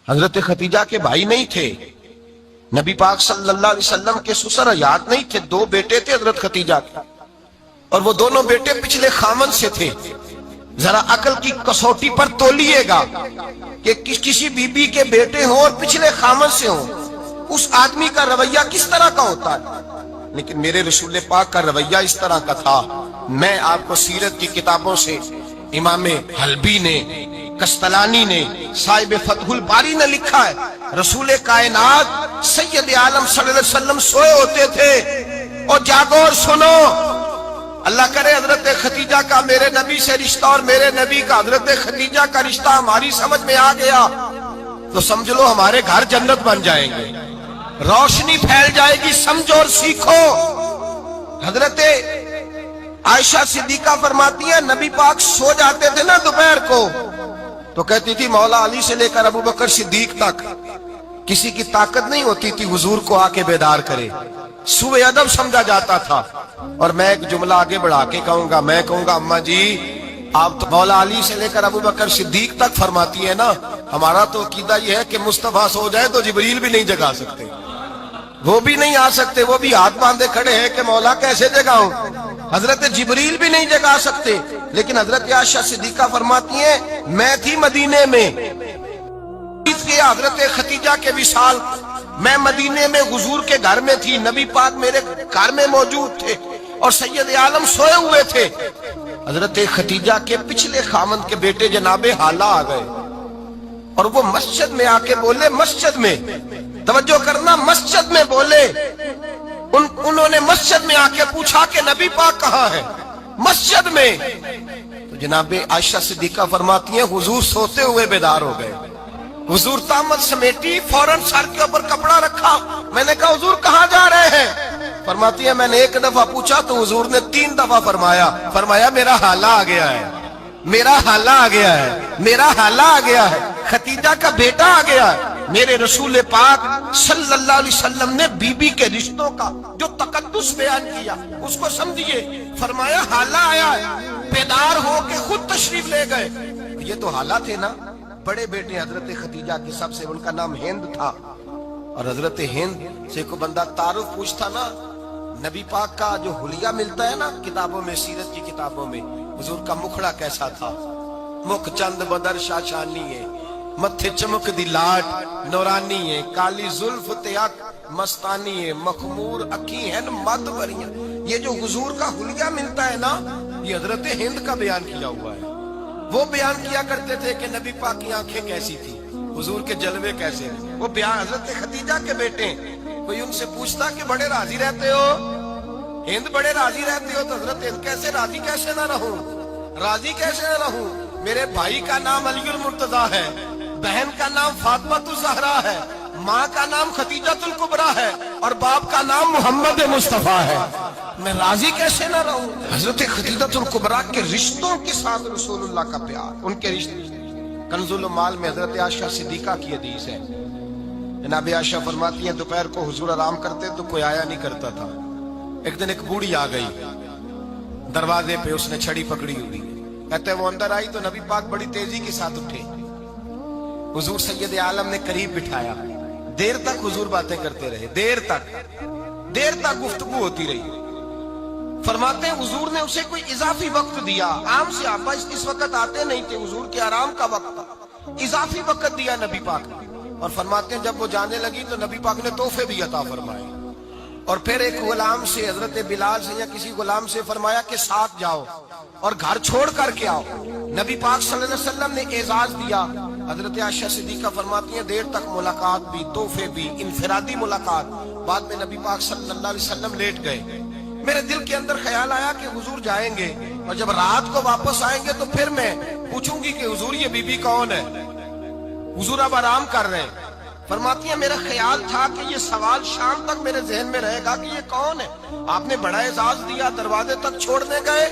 حضرت خدیجہ کے بھائی نہیں تھے، نبی پاک صلی اللہ علیہ وسلم کے سسر حیات نہیں تھے، دو بیٹے تھے حضرت خدیجہ کے، اور وہ دونوں بیٹے پچھلے خامن سے تھے۔ ذرا عقل کی کسوٹی پر تولیے گا کہ کسی بی بی کے بیٹے ہوں اور پچھلے خامن سے ہوں، اس آدمی کا رویہ کس طرح کا ہوتا ہے۔ لیکن میرے رسول پاک کا رویہ اس طرح کا تھا۔ میں آپ کو سیرت کی کتابوں سے امام حلبی نے، کستلانی نے، صاحب فتح الباری نے لکھا ہے، رسول کائنات سید عالم صلی اللہ علیہ وسلم سوئے ہوتے تھے اور جاگو اور سنو، اللہ کرے حضرت خدیجہ کا میرے نبی سے رشتہ اور میرے نبی کا حضرت خدیجہ کا رشتہ ہماری سمجھ میں آ گیا تو سمجھ لو ہمارے گھر جنت بن جائیں گے، روشنی پھیل جائے گی۔ سمجھو اور سیکھو۔ حضرت عائشہ صدیقہ فرماتی ہیں نبی پاک سو جاتے تھے نا دوپہر کو تو کہتی تھی مولا علی سے لے کر ابو بکر صدیق تک کسی کی طاقت نہیں ہوتی تھی حضور کو آ کے بیدار کرے، سوء ادب سمجھا جاتا تھا۔ اور میں ایک جملہ آگے بڑھا کے کہوں گا، میں کہوں گا اماں جی آپ تو مولا علی سے لے کر ابو بکر صدیق تک فرماتی ہے نا، ہمارا تو عقیدہ یہ ہے کہ مصطفیٰ سو جائے تو جبریل بھی نہیں جگا سکتے، وہ بھی نہیں آ سکتے، وہ بھی ہاتھ باندھے کھڑے ہیں کہ مولا کیسے جگاؤں، حضرت جبریل بھی نہیں جگا سکتے۔ لیکن حضرت عائشہ صدیقہ فرماتی ہیں میں تھی مدینے میں حضرت خدیجہ کے وصال، میں مدینے میں حضور کے گھر میں تھی، نبی پاک میرے گھر میں موجود تھے اور سید عالم سوئے ہوئے تھے۔ حضرت خدیجہ کے پچھلے خامند کے بیٹے جناب حالہ آ گئے اور وہ مسجد میں آ کے بولے، مسجد میں توجہ کرنا، مسجد میں بولے، انہوں نے مسجد میں آ کے پوچھا کہ نبی پاک کہاں ہے، مسجد میں۔ تو جناب عائشہ صدیقہ فرماتی ہیں حضور سوتے ہوئے بیدار ہو گئے، حضور طامت سمیٹی، فوراً سر کے اوپر کپڑا رکھا، میں نے کہا حضور کہاں جا رہے ہیں؟ فرماتی ہے میں نے ایک دفعہ پوچھا تو حضور نے 3 دفعہ فرمایا میرا حالہ آ گیا ہے، میرا حالہ آ گیا ہے، میرا حالہ آ گیا ہے، خدیجہ کا بیٹا آ گیا ہے۔ میرے رسول پاک صلی اللہ علیہ وسلم نے بی بی کے رشتوں کا جو تقدس بیان کیا اس کو سمجھیے، فرمایا حالہ آیا ہے، بیدار ہو کے خود تشریف لے گئے۔ یہ تو حالہ تھے نا، بڑے بیٹے حضرت خدیجہ کے سب سے، ان کا نام ہند تھا، اور حضرت ہند سے کوئی بندہ تعارف پوچھتا نا، نبی پاک کا جو حلیہ ملتا ہے نا کتابوں میں، سیرت کی کتابوں میں، حضور کا مکھڑا کیسا تھا، مکھ چند بدر شاشانی ہے، متھے چمک دی لاٹ نورانی ہے، کالی زلف تیاک مستانی ہے، مخمور اکھی ہیں مد بریاں۔ یہ جو حضور کا حلیہ ملتا ہے نا، یہ حضرت ہند کا بیان کیا ہوا ہے۔ وہ بیان کیا کرتے تھے کہ نبی پاک کی آنکھیں کیسی تھی، حضور کے جلوے کیسے ہیں، وہ بیان حضرت خدیجہ کے بیٹے ہیں۔ کوئی ان سے پوچھتا کہ بڑے راضی رہتے ہو، ہند بڑے راضی رہتے ہو، تو حضرت ہند کیسے راضی کیسے نہ رہوں، راضی کیسے نہ رہوں، میرے بھائی کا نام علی المرتضیٰ ہے، بہن کا نام فاطمہ الزہرا ہے، ماں کا نام خدیجۃ الکبریٰ ہے اور باپ کا نام محمد مصطفیٰ ہے، میں راضی کیسے نہ رہوں۔ حضرت خدیجۃ الکبریٰ کے رشتوں کے ساتھ رسول اللہ کا پیار، ان کے رشتے۔ کنز المال میں حضرت عائشہ صدیقہ کی حدیث ہے، جناب عائشہ فرماتی ہیں دوپہر کو حضور آرام کرتے تو کوئی آیا نہیں کرتا تھا۔ ایک دن ایک بوڑھی آ گئی دروازے پہ، اس نے چھڑی پکڑی ہوئی، کہتے وہ اندر آئی تو نبی پاک بڑی تیزی کے ساتھ اٹھے، حضور سید عالم نے قریب بٹھایا، دیر تک حضور باتیں کرتے رہے، دیر تک گفتگو ہوتی رہی۔ فرماتے ہیں حضور نے اسے کوئی اضافی وقت دیا، عام صحابہ اس وقت آتے نہیں تھے، حضور کے آرام کا وقت تھا، اضافی وقت دیا نبی پاک نے۔ اور فرماتے ہیں جب وہ جانے لگی تو نبی پاک نے تحفے بھی عطا فرمائے، اور پھر ایک غلام سے، حضرت بلال سے یا کسی غلام سے فرمایا کہ ساتھ جاؤ اور گھر چھوڑ کر کے آؤ۔ نبی پاک صلی اللہ علیہ وسلم نے اعزاز دیا۔ حضرت عائشہ صدیقہ فرماتی ہیں دیر تک ملاقات بھی، تحفے بھی، انفرادی ملاقات۔ بعد میں نبی پاک صلی اللہ علیہ وسلم لیٹ گئے، میرے دل کے اندر خیال آیا کہ حضور جائیں گے اور جب رات کو واپس آئیں گے تو پھر میں پوچھوں گی کہ حضور یہ بی بی کون ہے، حضور اب آرام کر رہے ہیں۔ فرماتی ہیں میرا خیال تھا کہ یہ سوال شام تک میرے ذہن میں رہے گا کہ یہ کون ہے، آپ نے بڑا اعزاز دیا، دروازے تک چھوڑنے گئے۔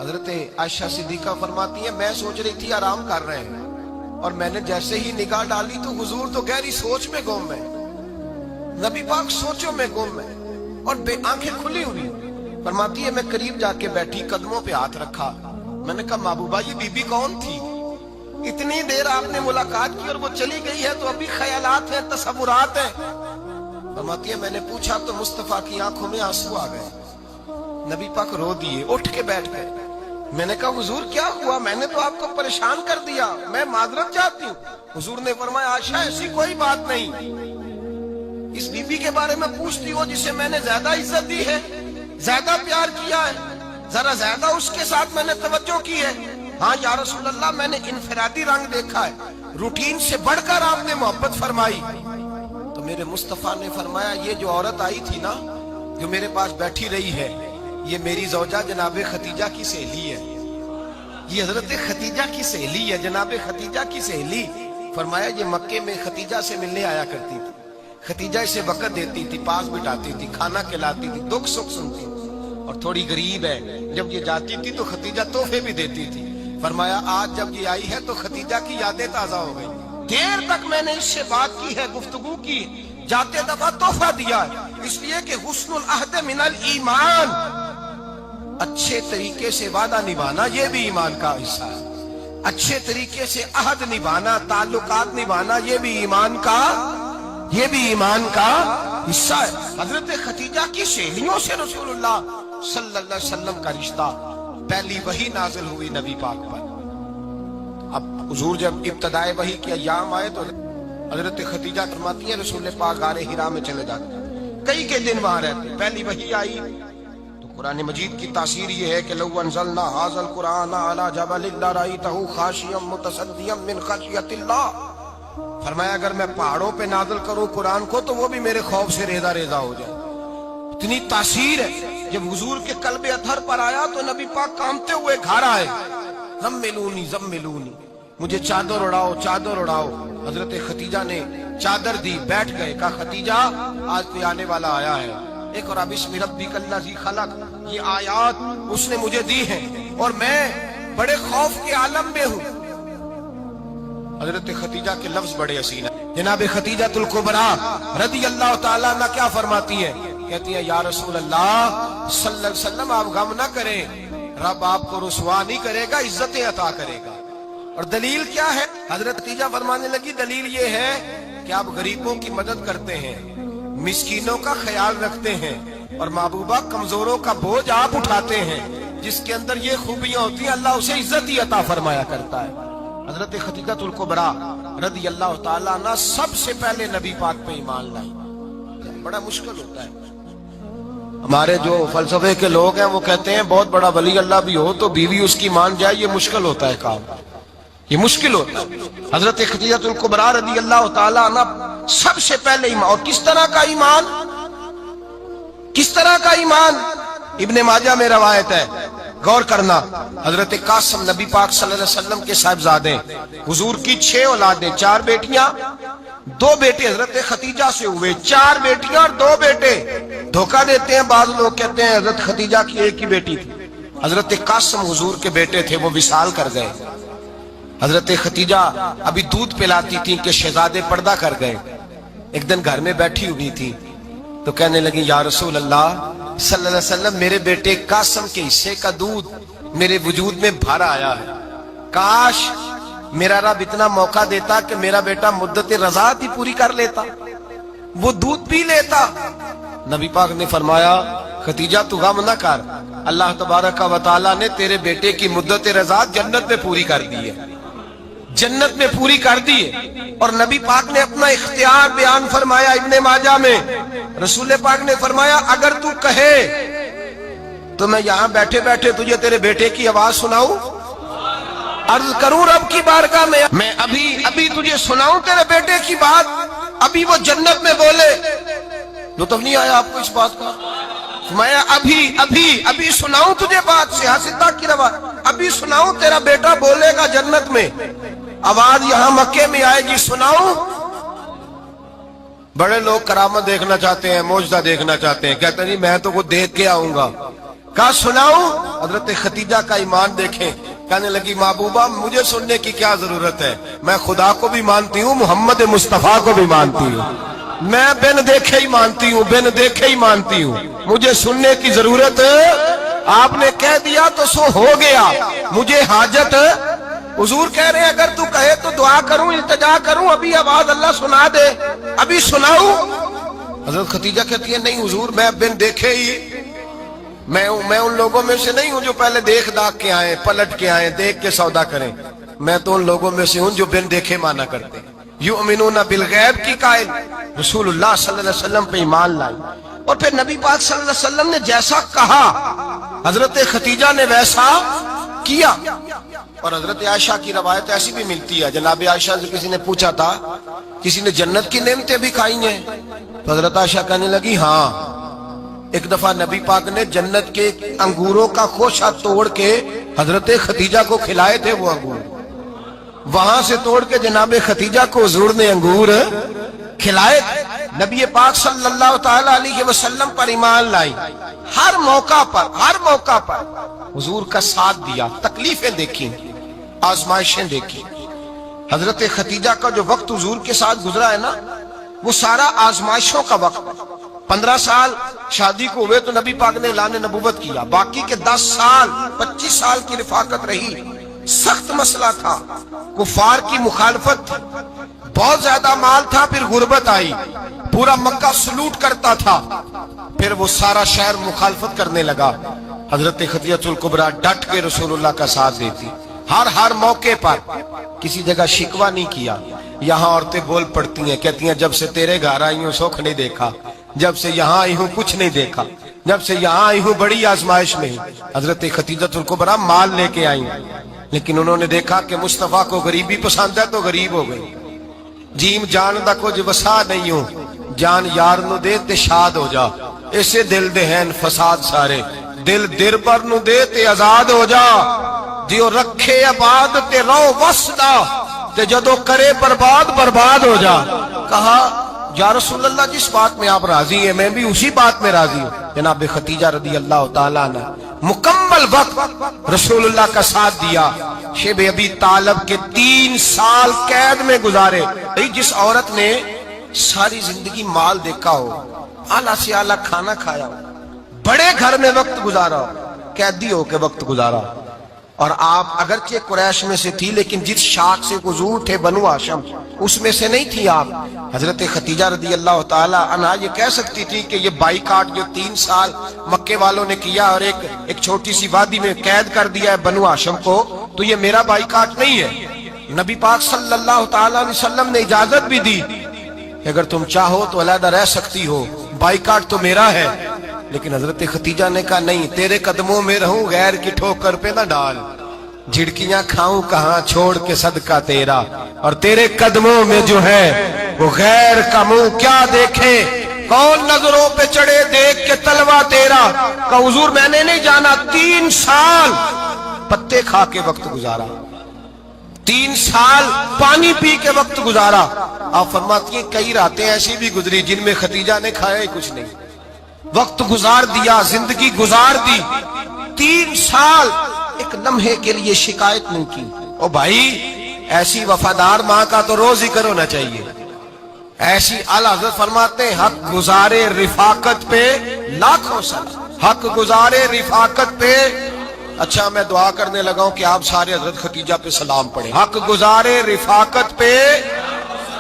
حضرت عائشہ صدیقہ فرماتی ہیں میں سوچ رہی تھی آرام کر رہے ہیں، اور میں نے جیسے ہی نگاہ ڈالی تو حضور تو گہری سوچ میں گم ہے، نبی پاک سوچوں میں گم ہے اور بے آنکھیں کھلی ہوئی۔ فرماتی ہے میں قریب جا کے بیٹھی، قدموں پہ ہاتھ رکھا، میں نے کہا محبوبہ یہ بی بی کون تھی، اتنی دیر آپ نے ملاقات کی اور وہ چلی گئی ہے تو ابھی خیالات ہیں، تصورات ہیں۔ فرماتی ہے میں نے پوچھا تو مصطفیٰ کی آنکھوں میں آنسو آ گئے، نبی پاک رو دیے، اٹھ کے بیٹھ گئے۔ میں نے کہا حضور کیا ہوا؟ میں نے تو آپ کو پریشان کر دیا، میں معذرت چاہتی ہوں۔ حضور نے فرمایا عائشہ ایسی کوئی بات نہیں، اس بی بی کے بارے میں پوچھتی ہو جسے میں نے زیادہ عزت دی ہے، زیادہ پیار کیا ہے، ذرا زیادہ اس کے ساتھ میں نے توجہ کی ہے۔ ہاں یا رسول اللہ میں نے انفرادی رنگ دیکھا ہے، روٹین سے بڑھ کر آپ نے محبت فرمائی۔ تو میرے مصطفیٰ نے فرمایا یہ جو عورت آئی تھی نا، جو میرے پاس بیٹھی رہی ہے، یہ میری زوجہ جناب خدیجہ کی سہیلی ہے، یہ حضرت خدیجہ کی سہیلی ہے، جناب خدیجہ کی سہیلی۔ فرمایا یہ مکے میں خدیجہ سے ملنے آیا کرتی تھی، خدیجہ اسے وقت دیتی تھی، پاس بٹھاتی تھی، کھانا کھلاتی تھی، دکھ سکھ سنتی تھی، اور تھوڑی غریب ہے، جب یہ جاتی تھی تو خدیجہ تحفے بھی دیتی تھی۔ فرمایا آج جب یہ آئی ہے تو خدیجہ کی یادیں تازہ ہو گئی، دیر تک میں نے اس سے بات کی ہے، گفتگو کی، جاتے دفعہ تحفہ دیا ہے، اس لیے کہ حسن العہد من الایمان، اچھے طریقے سے وعدہ نبھانا یہ بھی ایمان کا حصہ ہے، اچھے طریقے سے عہد نبھانا، تعلقات نبھانا یہ بھی ایمان کا حصہ ہے۔ حضرت خدیجہ کی سہیلیوں سے رسول اللہ صلی اللہ علیہ وسلم کا رشتہ، پہلی وحی نازل ہوئی نبی پاک پر۔ اب حضور جب ابتدائے وحی کے ایام آئے تو حضرت خدیجہ فرماتی ہیں رسول پاک غار حرا میں چلے جاتے، کئی کے دن وہاں رہتے، پہلی وحی آئی تو قرآن مجید کی تاثیر یہ ہے کہ لو انزلنا ھذا القرآن علی جبل لرأیتہ خاشعا متصدعا من خشیۃ اللہ، فرمایا اگر میں پہاڑوں پہ نازل کروں قرآن کو تو وہ بھی میرے خوف سے ریزہ ریزہ ہو جائے، اتنی تاثیر ہے۔ جب حضور کے قلب اطہر پر آیا تو نبی پاک کانپتے ہوئے گھر آئے، زملونی زملونی، مجھے چادر اڑاؤ چادر اڑاؤ۔ حضرت خدیجہ نے چادر دی، بیٹھ گئے، کہا خدیجہ آج کوئی آنے والا آیا ہے، ایک اور بسم ربک الذی خلق، یہ آیات اس نے مجھے دی ہیں اور میں بڑے خوف کے عالم میں ہوں۔ حضرت خدیجہ کے لفظ بڑے حسین ہیں۔ جناب خدیجہ الکبریٰ رضی اللہ تعالیٰ عنہ کیا فرماتی ہے؟ کہتی ہے یا رسول اللہ صلی اللہ علیہ وسلم آپ غم نہ کریں، رب آپ کو رسوا نہیں کرے گا، عزتیں عطا کرے گا۔ اور دلیل کیا ہے؟ حضرت خدیجہ فرمانے لگی دلیل یہ ہے کہ آپ غریبوں کی مدد کرتے ہیں، مسکینوں کا خیال رکھتے ہیں، اور محبوبہ کمزوروں کا بوجھ آپ اٹھاتے ہیں، جس کے اندر یہ خوبیاں ہوتی ہیں اللہ اسے عزت ہی عطا فرمایا کرتا ہے۔ حضرت خدیجہ الکبریٰ رضی اللہ تعالیٰ عنہ سب سے پہلے نبی پاک پہ ایمان لائی۔ بڑا مشکل ہوتا ہے، ہمارے جو فلسفے کے لوگ ہیں وہ کہتے ہیں بہت بڑا ولی اللہ بھی ہو تو بیوی اس کی مان جائے، یہ مشکل ہوتا ہے کام، یہ مشکل ہوتا ہے۔ حضرت خدیجہ الکبریٰ رضی اللہ تعالیٰ عنہ سب سے پہلے ایمان، اور کس طرح کا ایمان؟ کس طرح کا ایمان؟ ابن ماجہ میں روایت ہے، غور کرنا، حضرت قاسم نبی پاک صلی اللہ علیہ وسلم کے صاحبزادے، حضور کی 6 اولادیں، 4 بیٹیاں 2 بیٹے حضرت خدیجہ سے ہوئے، 4 بیٹیاں اور 2 بیٹے۔ دھوکہ دیتے ہیں بعض لوگ، کہتے ہیں حضرت خدیجہ کی ایک ہی بیٹی تھی، حضرت قاسم حضور کے بیٹے تھے، وہ وصال کر گئے۔ حضرت خدیجہ ابھی دودھ پلاتی تھی کہ شہزادے پردہ کر گئے۔ ایک دن گھر میں بیٹھی ہوئی تھی تو کہنے لگی یا رسول اللہ صلی اللہ علیہ وسلم میرے بیٹے قاسم کے حصے کا دودھ میرے وجود میں بھر آیا ہے، کاش میرا رب اتنا موقع دیتا کہ میرا بیٹا مدت رضاعت ہی پوری کر لیتا، وہ دودھ پی لیتا۔ نبی پاک نے فرمایا خدیجہ تو غم نہ کر، اللہ تبارک و تعالیٰ نے تیرے بیٹے کی مدت رضاعت جنت میں پوری کر دی ہے، جنت میں پوری کر دی ہے۔ اور نبی پاک نے اپنا اختیار بیان فرمایا ابن ماجہ میں، رسول پاک نے فرمایا اگر تو کہے تو میں یہاں بیٹھے بیٹھے تجھے تیرے بیٹے کی آواز سناؤں، عرض کروں رب کی بارگاہ میں ابھی تجھے سناؤں تیرے بیٹے کی بات، ابھی وہ جنت میں بولے۔ لطف نہیں آیا آپ کو اس بات کا؟ میں ابھی سناؤں تجھے بات، سیاستہ کی روایت، ابھی سناؤں تیرا بیٹا بولے گا جنت میں، آواز یہاں مکے میں آئے گی، سناؤں؟ بڑے لوگ کرامت دیکھنا چاہتے ہیں، معجزہ دیکھنا چاہتے ہیں، کہتے ہیں میں تو وہ دیکھ کے آؤں گا، کہا سناؤں؟ حضرت خدیجہ کا ایمان دیکھیں، کہنے لگی محبوبہ مجھے سننے کی کیا ضرورت ہے، میں خدا کو بھی مانتی ہوں، محمد مصطفیٰ کو بھی مانتی ہوں، میں بن دیکھے ہی مانتی ہوں، بن دیکھے ہی مانتی ہوں، مجھے سننے کی ضرورت آپ نے کہہ دیا تو سو ہو گیا، مجھے حاجت حضور کہہ رہے ہیں اگر تو کہے تو دعا کروں، التجا کروں، ابھی آواز اللہ سنا دے، ابھی سناؤں؟ حضرت ختیجہ کہتی ہے نہیں حضور، میں بن دیکھے ہی میں ان لوگوں میں سے نہیں ہوں جو پہلے دیکھ داکھ کے آئیں، پلٹ کے آئیں، دیکھ کے سودا کریں، میں تو ان لوگوں میں سے ہوں جو بن دیکھے مانا کرتے ہیں۔ یؤمنون بالغیب کی قائل، رسول اللہ صلی اللہ علیہ وسلم پہ ایمان لائی، اور پھر نبی پاک صلی اللہ علیہ وسلم نے جیسا کہا حضرت ختیجہ نے ویسا کیا۔ اور حضرت عائشہ کی روایت ایسی بھی ملتی ہے، جناب عائشہ سے کسی نے پوچھا تھا کسی نے جنت کی نعمتیں بھی کھائی ہیں؟ تو حضرت عائشہ کہنے لگی ہاں، ایک دفعہ نبی پاک نے جنت کے انگوروں کا خوشہ توڑ کے حضرت ختیجہ کو کھلائے تھے، وہ انگور وہاں سے توڑ کے جناب ختیجہ کو حضور نے انگور کھلائے تھے۔ نبی پاک صلی اللہ تعالی علیہ وسلم پر ایمان لائی، ہر موقع پر حضور کا ساتھ دیا، تکلیفیں دیکھی، آزمائشیں دیکھی۔ حضرت ختیجہ کا جو وقت حضور کے ساتھ گزرا ہے نا، وہ سارا آزمائشوں کا وقت۔ 15 سال شادی کو ہوئے تو نبی پاک نے اعلان نبوت کیا، باقی کے 10 سال 25 سال کی رفاقت رہی، سخت مسئلہ تھا، کفار کی مخالفت تھی، بہت زیادہ مال تھا، پھر غربت آئی، پورا مکہ سلوٹ کرتا تھا، پھر وہ سارا شہر مخالفت کرنے لگا۔ حضرت خدیجہ الکبریٰ ڈٹ کے رسول اللہ کا ساتھ دیتی، ہر موقع پر کسی جگہ شکوہ نہیں کیا۔ یہاں عورتیں بول پڑتی ہیں، کہتی ہیں جب سے تیرے گھر آئی ہوں سکھ نہیں دیکھا، جب سے یہاں آئی ہوں کچھ نہیں دیکھا، جب سے یہاں آئی ہوں بڑی آزمائش میں۔ حضرت خدیجہ الکبریٰ مال لے کے آئی، لیکن انہوں نے دیکھا کہ مصطفیٰ کو غریبی پسند ہے تو غریب ہو گئی۔ جیم جان دا کچھ وسا نہیں ہوں، جان یار نو دے تے شاد ہو جا، اسے دل دے ہیں فساد سارے، دل در پر نو دے تے آزاد ہو جا، دیو رکھے آباد تے رو وسدا تے جدو کرے برباد ہو جا۔ کہا یا رسول اللہ جس بات میں آپ راضی ہیں میں بھی اسی بات میں راضی ہوں۔ جناب ختیجہ رضی اللہ تعالیٰ عنہ مکمل وقت رسول اللہ کا ساتھ دیا۔ شیب ابی طالب کے 3 سال قید میں گزارے۔ جس عورت نے ساری زندگی مال دیکھا ہو، اعلیٰ سے اعلیٰ کھانا کھایا ہو، بڑے گھر میں وقت گزارا ہو، قیدی ہو کے وقت گزارا، اور آپ اگرچہ قریش میں سے تھی لیکن جس شاخ سے حضور تھے بنو ہاشم اس میں سے نہیں تھی آپ۔ حضرت ختیجہ رضی اللہ تعالی عنہا یہ کہہ سکتی تھی کہ یہ بائیکاٹ جو 3 سال مکے والوں نے کیا اور ایک چھوٹی سی وادی میں قید کر دیا ہے بنو ہاشم کو، تو یہ میرا بائیکاٹ نہیں ہے۔ نبی پاک صلی اللہ تعالی علیہ وسلم نے اجازت بھی دی کہ اگر تم چاہو تو علیحدہ رہ سکتی ہو، بائیکاٹ تو میرا ہے۔ لیکن حضرت ختیجہ نے کہا نہیں، تیرے قدموں میں رہوں، غیر کی ٹھوکر پہ نہ ڈال، جھڑکیاں کھاؤں کہاں چھوڑ کے صدقہ تیرا، اور تیرے قدموں میں جو ہے وہ غیر کا منہ کیا دیکھے، کون نظروں پہ چڑھے دیکھ کے تلوا تیرا۔ کہ حضور میں نے نہیں جانا، 3 سال پتے کھا کے وقت گزارا، 3 سال پانی پی کے وقت گزارا۔ آپ فرماتی ہیں کئی راتیں ایسی بھی گزری جن میں ختیجہ نے کھایا ہی کچھ نہیں، وقت گزار دیا، زندگی گزار دی۔ 3 سال ایک لمحے کے لیے شکایت نہیں کی۔ او بھائی ایسی وفادار ماں کا تو روز ذکر ہونا چاہیے۔ ایسی اعلیٰ حضرت فرماتے ہیں حق گزارے رفاقت پہ لاکھوں سلام، حق گزارے رفاقت پہ۔ اچھا میں دعا کرنے لگا ہوں کہ آپ سارے حضرت ختیجہ پہ سلام پڑھیں۔ حق گزارے رفاقت پہ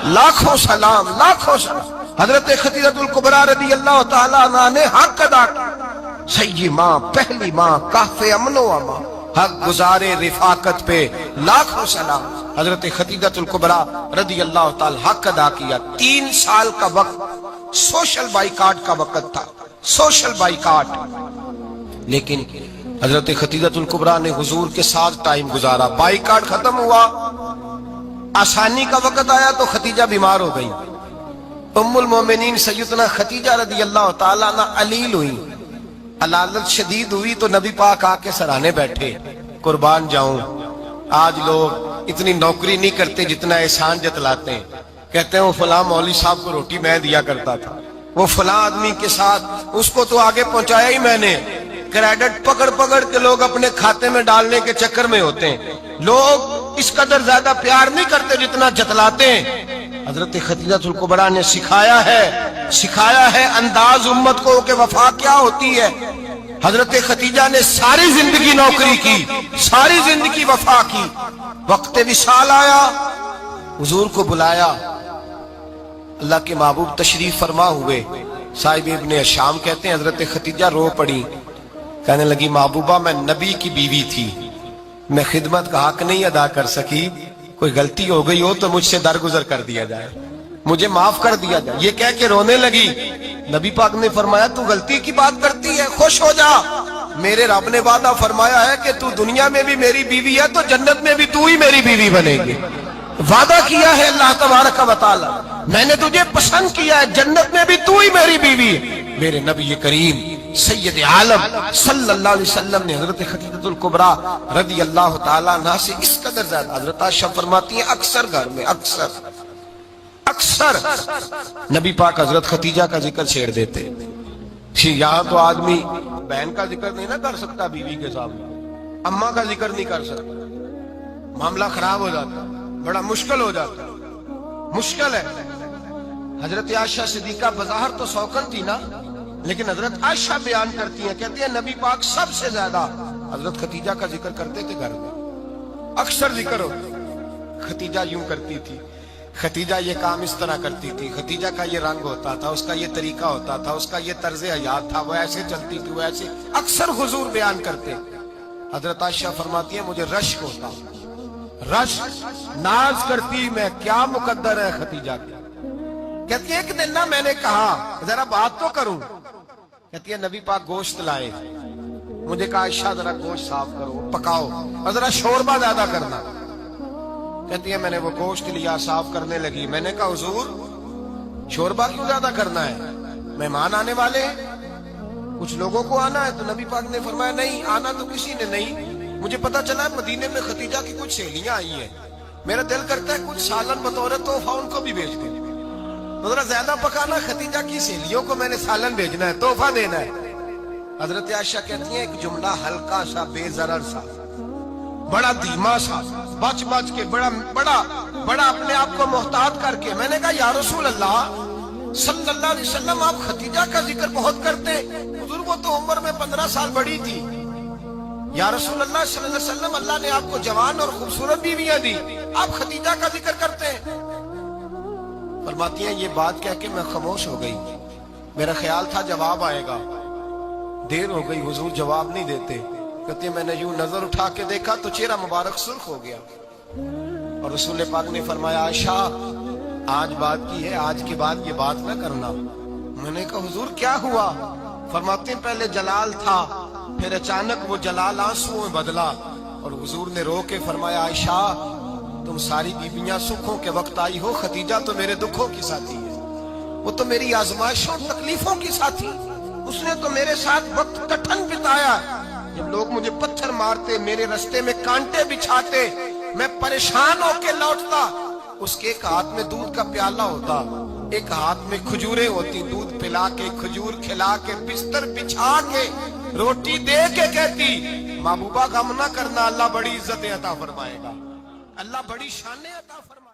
لاکھوں سلام، لاکھوں سلام۔ حضرت خدیجہ الکبریٰ رضی اللہ تعالیٰ عنہ نے حق ادا کیا، سیدی ماں، پہلی ماں، کہف امن و امان، حق گزارے رفاقت پہ لاکھوں سلام۔ حضرت خدیجہ الکبریٰ رضی اللہ تعالی حق ادا کیا۔ 3 سال کا وقت سوشل بائیکاٹ کا وقت تھا، سوشل بائیکاٹ۔ لیکن حضرت خدیجہ الکبریٰ نے حضور کے ساتھ ٹائم گزارا، بائیکاٹ ختم ہوا، آسانی کا وقت آیا تو ختیجہ بیمار ہو گئی۔ ام المومنین سیدنا ختیجہ رضی اللہ تعالیٰ عنہ علیل ہوئی، علالت شدید ہوئی تو نبی پاک آ کے سرانے بیٹھے۔ قربان جاؤں، آج لوگ اتنی نوکری نہیں کرتے جتنا احسان جتلاتے ہیں۔ کہتے ہیں وہ فلاں مولوی صاحب کو روٹی میں دیا کرتا تھا، وہ فلاں آدمی کے ساتھ اس کو تو آگے پہنچایا ہی میں نے۔ کریڈٹ پکڑ پکڑ کے لوگ اپنے کھاتے میں ڈالنے کے چکر میں ہوتے ہیں۔ لوگ اس قدر زیادہ پیار نہیں کرتے جتنا جتلاتے ہیں۔ حضرت خدیجہ الکبریٰ نے سکھایا ہے انداز امت کو کہ وفا کیا ہوتی ہے۔ حضرت خدیجہ نے ساری زندگی نوکری کی، ساری زندگی وفا کی، وقت وصال آیا، حضور کو بلایا، اللہ کے محبوب تشریف فرما ہوئے۔ صاحب ابن شام کہتے ہیں حضرت خدیجہ رو پڑی، کہنے لگی محبوبہ میں نبی کی بیوی تھی، میں خدمت کا حق نہیں ادا کر سکی، کوئی غلطی ہو گئی ہو تو مجھ سے درگزر کر دیا جائے، مجھے معاف کر دیا جائے۔ یہ کہہ کے رونے لگی۔ نبی پاک نے فرمایا تو غلطی کی بات کرتی ہے، خوش ہو جا، میرے رب نے وعدہ فرمایا ہے کہ تو دنیا میں بھی میری بیوی ہے تو جنت میں بھی تو ہی میری بیوی بنے گی۔ وعدہ کیا ہے اللہ تبارک و تعالی، میں نے تجھے پسند کیا ہے، جنت میں بھی تو ہی میری بیوی ہے۔ میرے نبی کریم سید عالم صلی اللہ علیہ وسلم نے حضرت خدیجہ الکبریٰ رضی اللہ تعالیٰ عنہ سے اس قدر زیادہ، حضرت عائشہ فرماتی ہیں اکثر گھر میں اکثر نبی پاک حضرت خدیجہ کا ذکر چھیڑ دیتے۔ یہاں تو آدمی بہن کا ذکر نہیں نہ کر سکتا بیوی کے سامنے، اماں کا ذکر نہیں کر سکتا، معاملہ خراب ہو جاتا، بڑا مشکل ہو جاتا، مشکل ہے۔ حضرت عائشہ صدیقہ بظاہر تو سوکن تھی نا، لیکن حضرت عائشہ بیان کرتی ہیں، کہتی ہیں نبی پاک سب سے زیادہ حضرت خدیجہ کا ذکر کرتے تھے گھر میں، اکثر ذکر ہوتا۔ خدیجہ یوں کرتی تھی، خدیجہ یہ کام اس طرح کرتی تھی، خدیجہ کا یہ رنگ ہوتا تھا، اس کا یہ طریقہ ہوتا تھا، اس کا یہ طرز حیات تھا، وہ ایسے چلتی تھی، وہ ایسے، اکثر حضور بیان کرتے۔ حضرت عائشہ فرماتی ہیں مجھے رشک ہوتا، رشک، ناز کرتی میں، کیا مقدر ہے خدیجہ کی۔ کہتی ہے ایک دن نا میں نے کہا ذرا بات تو کروں، کہتی ہے نبی پاک گوشت لائے، مجھے کہا عائشہ ذرا گوشت صاف کرو، پکاؤ اور ذرا شوربہ زیادہ کرنا۔ کہتی ہے میں نے وہ گوشت لیا، صاف کرنے لگی، میں نے کہا حضور شوربہ کیوں زیادہ کرنا ہے، مہمان آنے والے ہیں، کچھ لوگوں کو آنا ہے۔ تو نبی پاک نے فرمایا نہیں، آنا تو کسی نے نہیں، مجھے پتا چلا مدینے میں خدیجہ کی کچھ سہیلیاں آئی ہیں، میرا دل کرتا ہے کچھ سالن بطور تحفہ ان کو بھی بھیج دیں، تو ذرا زیادہ پکانا، خدیجہ کی سہیلیوں کو میں نے سالن بھیجنا ہے، تحفہ دینا ہے۔ حضرت عائشہ کہتی ہیں ایک جملہ ہلکا سا، بے ضرر سا، بڑا دھیما سا، بچ کے بڑا اپنے آپ کو محتاط کر کے، میں نے کہا یا رسول اللہ صلی اللہ علیہ وسلم آپ خدیجہ کا ذکر بہت کرتے، حضور وہ تو عمر میں 15 سال بڑی تھی، یا رسول اللہ صلی اللہ علیہ وسلم اللہ نے آپ کو جوان اور خوبصورت بیویاں دی، آپ خدیجہ کا ذکر کرتے ہیں۔ فرماتی ہیں یہ بات کہہ کے میں خاموش ہو گئی، میرا خیال تھا جواب آئے گا، دیر ہو گئی، حضور جواب نہیں دیتے۔ کہتے ہیں میں نے یوں نظر اٹھا کے دیکھا تو چہرہ مبارک سرخ ہو گیا، اور رسول پاک نے فرمایا عائشہ آج بات کی ہے، آج کے بعد یہ بات نہ کرنا۔ میں نے کہا حضور کیا ہوا؟ فرماتے ہیں پہلے جلال تھا، پھر اچانک وہ جلال آنسو میں بدلا، اور حضور نے رو کے فرمایا عائشہ تم ساری بیویاں سکھوں کے وقت آئی ہو، خدیجہ تو میرے دکھوں کی ساتھی ہے، وہ تو میری آزمائشوں تکلیفوں کی ساتھی، اس نے تو میرے ساتھ وقت کٹھن بتایا، جب لوگ مجھے پتھر مارتے، میرے رستے میں کانٹے بچھاتے، میں پریشان ہو کے لوٹتا، اس کے ایک ہاتھ میں دودھ کا پیالہ ہوتا، ایک ہاتھ میں کھجوریں ہوتی، دودھ پلا کے، کھجور کھلا کے، بستر بچھا کے، روٹی دے کے کہتی محبوبہ غم نہ کرنا، اللہ بڑی عزت عطا فرمائے گا، اللہ بڑی شان عطا فرمائے گا۔